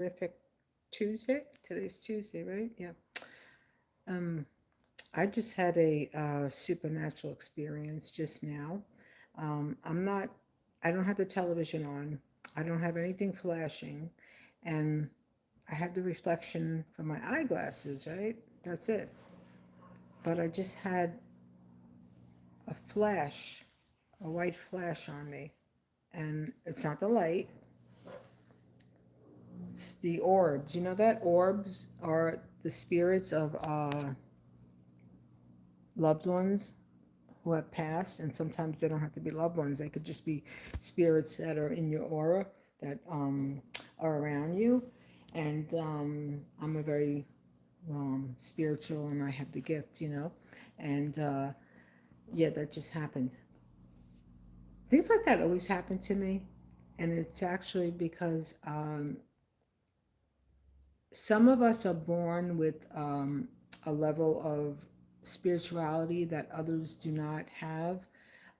Terrific Tuesday. Today's Tuesday, right? Yeah. Um, I just had a supernatural experience just now. I'm not. I don't have the television on. I don't have anything flashing, and I have the reflection from my eyeglasses. Right. That's it. But I just had a flash, a white flash on me, and it's not the light. It's the orbs. You know that orbs are the spirits of loved ones who have passed, and sometimes they don't have to be loved ones. They could just be spirits that are in your aura that are around you. And I'm a very spiritual, and I have the gift, And yeah, that just happened. Things like that always happen to me, and it's actually because some of us are born with a level of spirituality that others do not have.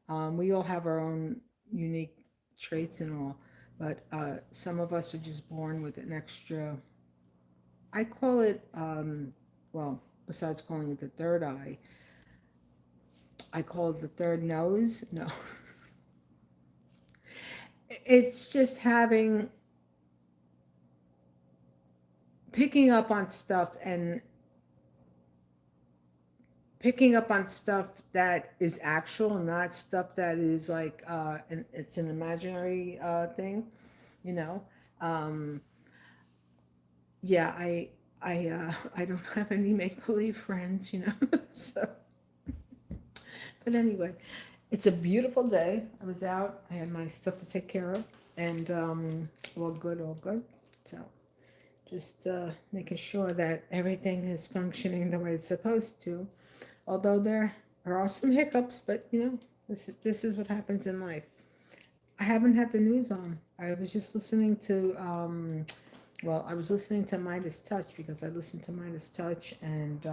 We all have our own unique traits and all, but some of us are just born with an extra. I call it, well, besides calling it the third eye, I call it the third nose. No, it's just having, picking up on stuff and picking up on stuff that is actual, not stuff that is like, it's an imaginary thing, you know. Um, yeah, I don't have any make believe friends, so, but anyway, it's a beautiful day. I was out. I had my stuff to take care of, and all good, all good. So just making sure that everything is functioning the way it's supposed to. Although there are some hiccups, but this is what happens in life. I haven't had the news on. I was just listening to well, I was listening to Midas Touch because I listened to Midas Touch and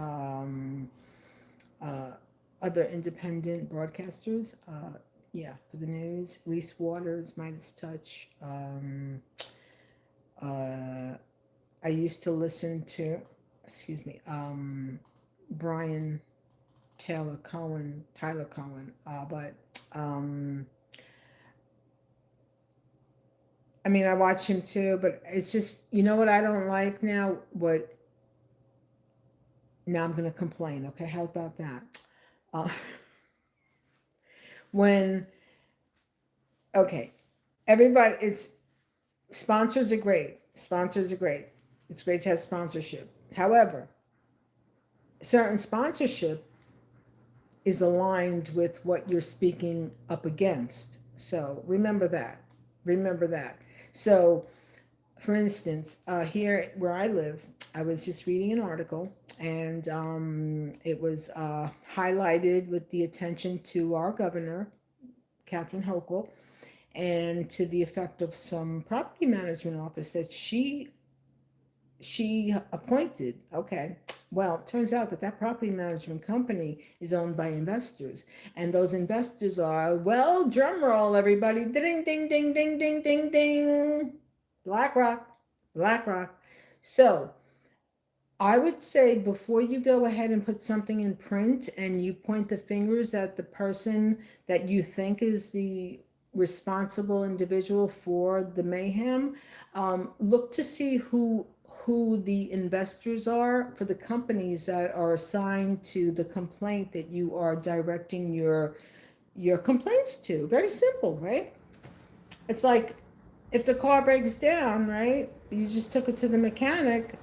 uh, other independent broadcasters. Yeah, for the news, Reese Waters, Midas Touch. Uh, I used to listen to, excuse me, Brian Tyler Cohen. But I mean, I watch him too, but it's just, you know what I don't like now? Now I'm going to complain, okay? How about that? Uh, when, okay, everybody, sponsors are great. Sponsors are great. It's great to have sponsorship. However, certain sponsorship is aligned with what you're speaking up against. So remember that. Remember that. So, for instance, here where I live, I was just reading an article, and it was highlighted with the attention to our governor, Catherine Hochul, and to the effect of some property management office that she appointed. Okay. Well, it turns out that that property management company is owned by investors. And those investors are, well, drum roll, everybody. Ding, ding, ding, ding, ding, ding, ding. BlackRock. BlackRock. So I would say before you go ahead and put something in print and you point the fingers at the person that you think is the responsible individual for the mayhem, look to see who the investors are for the companies that are assigned to the complaint that you are directing your complaints to. Very simple, right? It's like if the car breaks down, right? You just took it to the mechanic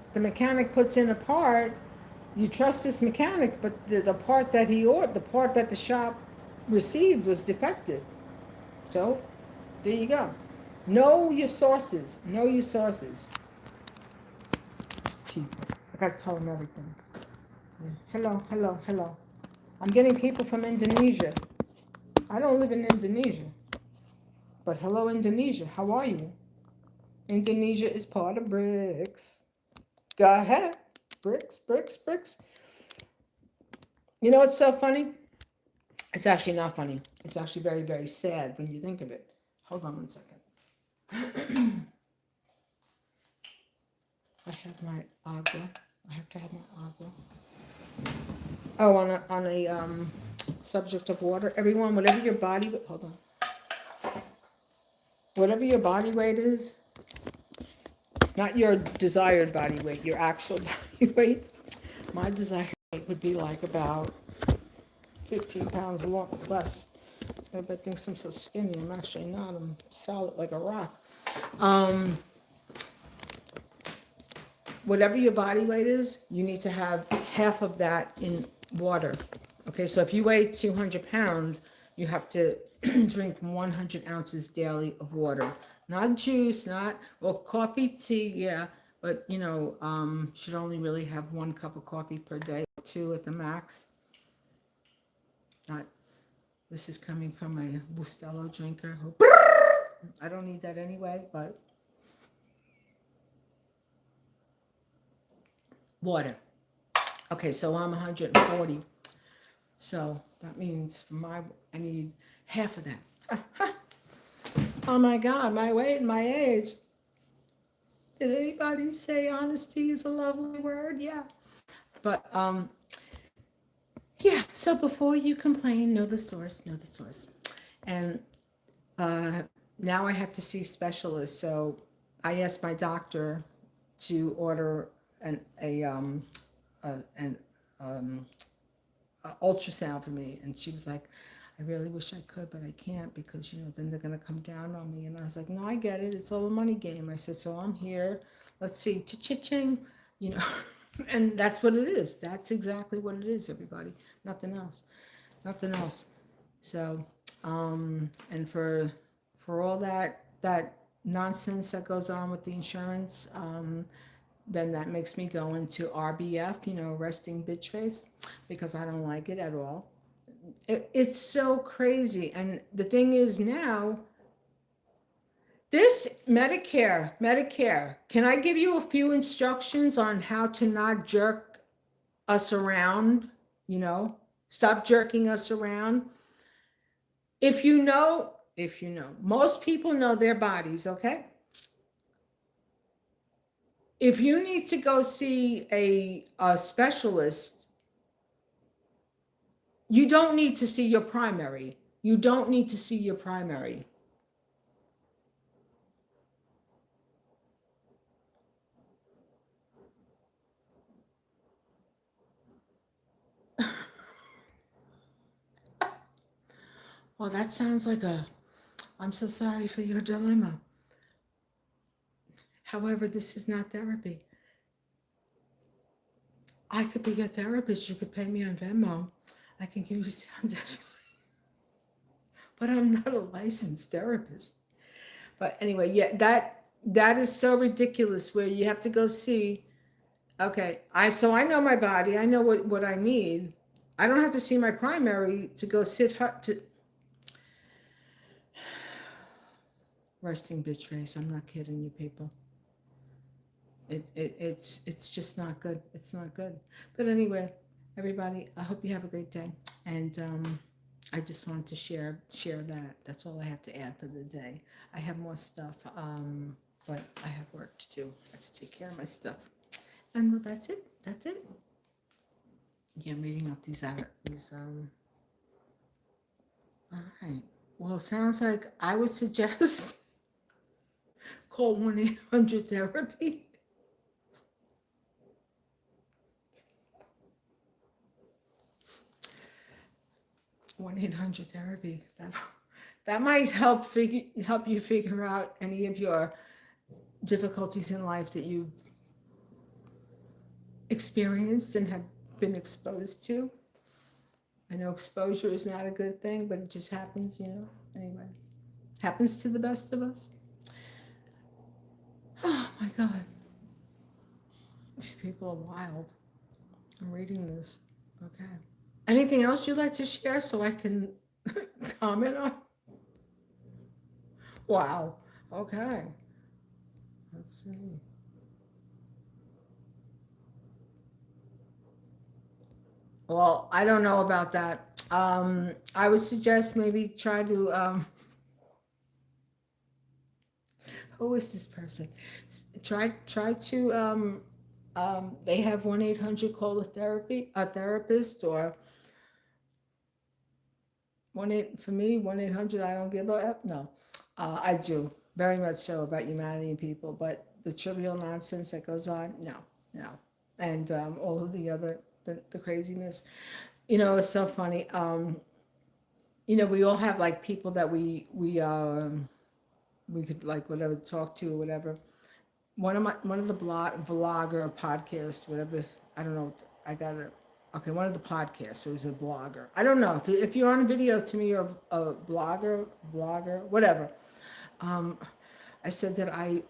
puts in a part, you trust this mechanic, but the part that he ordered, the part that the shop received was defective. So there you go. Know your sources. Know your sources. People. I got to tell them everything. Yeah. Hello, hello, hello. I'm getting people from Indonesia. I don't live in Indonesia. But hello, Indonesia. How are you? Indonesia is part of BRICS. Go ahead. BRICS, BRICS, BRICS. You know what's so funny? It's actually not funny. It's actually very, very sad when you think of it. Hold on one second. I have my agua. I have to have my agua. Oh, on a subject of water, everyone, whatever your body, hold on, whatever your body weight is, not your desired body weight, your actual body weight. My desired weight would be like about 15 pounds less. Everybody thinks I'm so skinny. I'm actually not. I'm solid like a rock. Um, Whatever your body weight is, you need to have half of that in water. Okay, so if you weigh 200 pounds, you have to drink 100 ounces daily of water. Not juice, not, well, coffee, tea, yeah, but should only really have 1 cup of coffee per day, 2 at the max. Not, this is coming from a Bustelo drinker. I don't need that anyway, but water. Okay, so I'm 140. So that means I need half of that. Oh my God, my weight and my age. Did anybody say honesty is a lovely word? Yeah. But yeah, so before you complain, know the source, know the source. And now I have to see specialists. So I asked my doctor to order an ultrasound for me, and she was like, I really wish I could, but I can't because then they're gonna come down on me. And I was like, no, I get it, it's all a money game. I said, so I'm here, let's see, cha-ching, and that's what it is. That's exactly what it is, everybody. Nothing else. Nothing else. So and for all that nonsense that goes on with the insurance, then that makes me go into RBF, resting bitch face, because I don't like it at all. It's so crazy. And the thing is now, this Medicare, can I give you a few instructions on how to not jerk us around? Stop jerking us around. If you know, most people know their bodies, okay? If you need to go see a specialist, you don't need to see your primary. You don't need to see your primary. Well, that sounds like I'm so sorry for your dilemma. However, this is not therapy. I could be your therapist. You could pay me on Venmo. I can give you sound advice. But I'm not a licensed therapist. But anyway, yeah, that is so ridiculous where you have to go see. Okay, I know my body. I know what I need. I don't have to see my primary to go sit to resting bitch face. I'm not kidding you, people. It's just not good. It's not good. But anyway, everybody, I hope you have a great day. And I just wanted to share that. That's all I have to add for the day. I have more stuff, but I have work to do. I have to take care of my stuff. And well, that's it. That's it. Yeah, I'm reading up these. All right. Well, it sounds like I would suggest call 1-800-therapy. 1-800-therapy. That might help you figure out any of your difficulties in life that you've experienced and have been exposed to. I know exposure is not a good thing, but it just happens, Anyway, happens to the best of us. Oh my God. These people are wild. I'm reading this. Okay. Anything else you'd like to share so I can comment on? Wow. Okay. Let's see. Well, I don't know about that. I would suggest maybe try to Who is this person? Try to they have 1-800 call a therapist, or 1-8 for me 1-800 I don't give a F. No, I do very much so about humanity and people, but the trivial nonsense that goes on, no, no, and all of the other the craziness. It's so funny. We all have like people that we could like whatever talk to or whatever. One of the vlogger or podcast, whatever, I don't know, I got it. Okay, one of the podcasts, so he's a blogger. I don't know if you're on video to me, or a blogger, whatever. um I said that I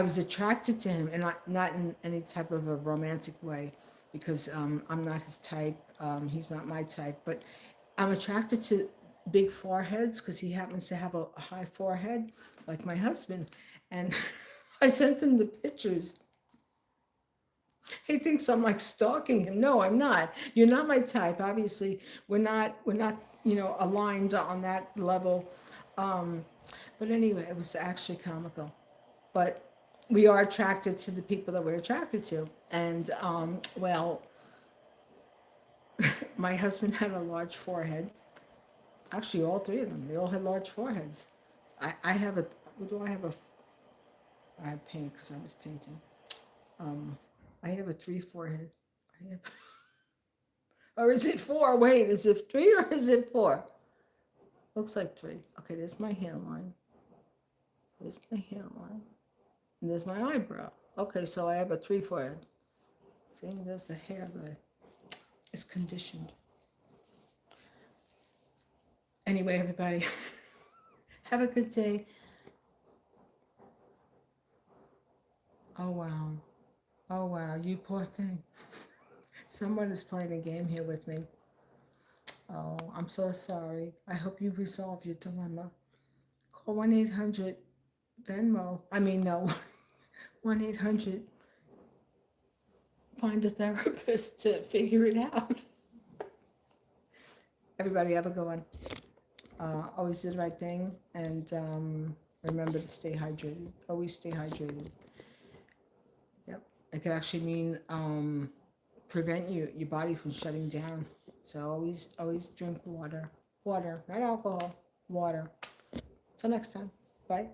was attracted to him, and not in any type of a romantic way, because I'm not his type. He's not my type, but I'm attracted to big foreheads because he happens to have a high forehead, like my husband. And I sent him the pictures. He thinks I'm like stalking him. No, I'm not. You're not my type. Obviously, we're not aligned on that level. Um, but anyway, it was actually comical. But we are attracted to the people that we're attracted to. And well, my husband had a large forehead. Actually, all three of them, they all had large foreheads. I have a, what do I have? I have paint because I was painting. Um, I have a three forehead. I have, or is it four? Wait, is it three or is it four? Looks like three. Okay, there's my hairline. There's my hairline. And there's my eyebrow. Okay, so I have a three forehead. See, there's the hair that is conditioned. Anyway, everybody, have a good day. Oh, wow. Oh, wow, you poor thing. Someone is playing a game here with me. Oh, I'm so sorry. I hope you resolve your dilemma. Call 1-800 Venmo. I mean, no, 1-800 find a therapist to figure it out. Everybody have a good one. Always do the right thing, and remember to stay hydrated. Always stay hydrated. Yep. It could actually mean prevent your body from shutting down. So always drink water. Water, not alcohol. Water. Till next time. Bye.